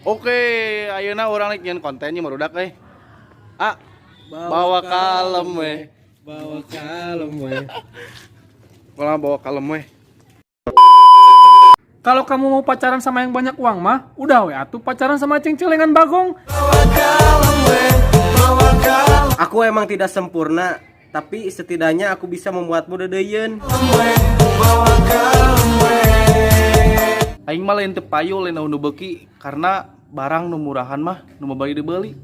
Oke, ayeuna urang rek nyeun kontennya marudak Ah, bawa kalem we. Bawa kalem we. Ulah bawa kalem we. Kalau kamu mau pacaran sama yang banyak uang mah, udah we atuh pacaran sama ceng-celengan bagong. Aku emang tidak sempurna, tapi setidaknya aku bisa membuatmu dedeyeun. Aing mah lain teu payu lain nu beuki karena barang nu murahan mah nu mah bari dibeli.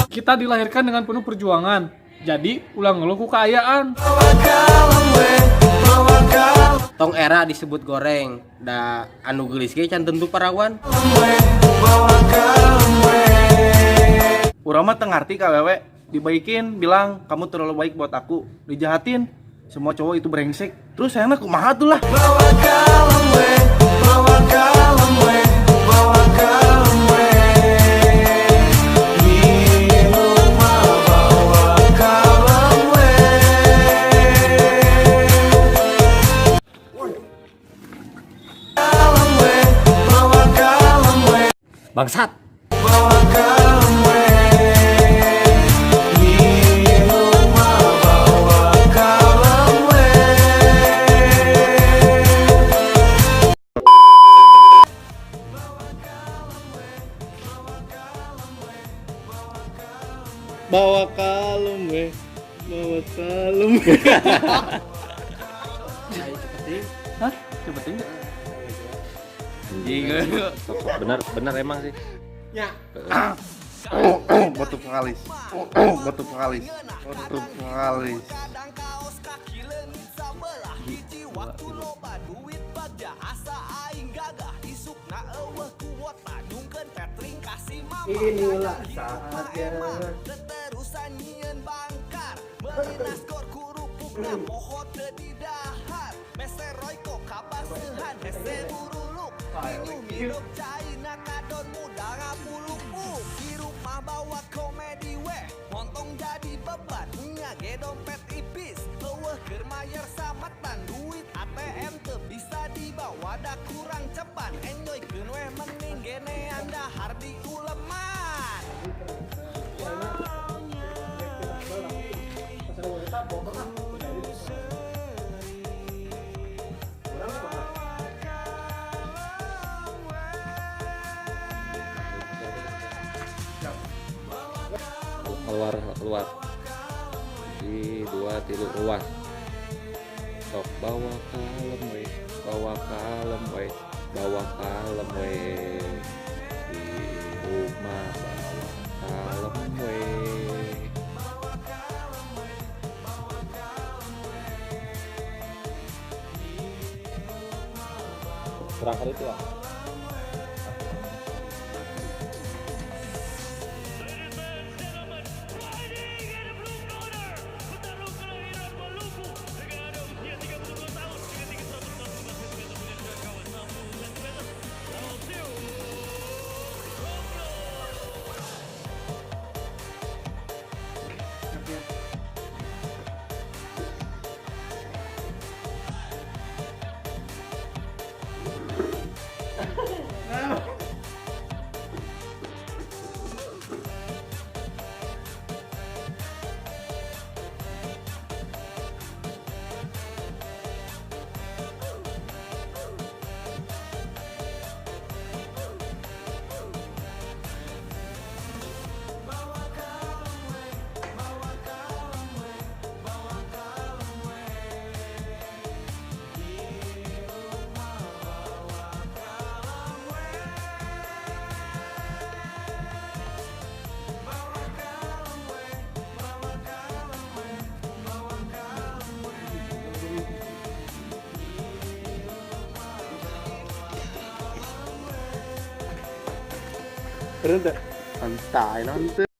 Kita dilahirkan dengan penuh perjuangan. Jadi ulang ngeluh ku kaayaan. Tong era disebut goreng, da anu geulis ge can tentu parawan. Urang mah teu ngarti ka wewe, dibaikin bilang kamu terlalu baik buat aku, dijahatin semua cowok itu brengsek. Terus sayangna kumaha tuh lah. Bangsat. Bawa kalem we. Bawa kalem we. Hah? Cepetin enggak? Anjing. Bener emang sih. Batu vokalis. Batu vokalis. Batu vokalis. Inilah saatnya. Bawa komedi weh, montong jadi beban, nyage dompet ipis, eueuh keur mayar samatan, duit ATM teu bisa dibawa da kurang ceban, enjoykeun weh mending genean dahar di uleman. Keluar di 2 3 ruas sok bawa kalem we bawa kalem we bawa kalem we di rumah bawa kalem we berangkat itu ya. Keren tak? Santai nanti.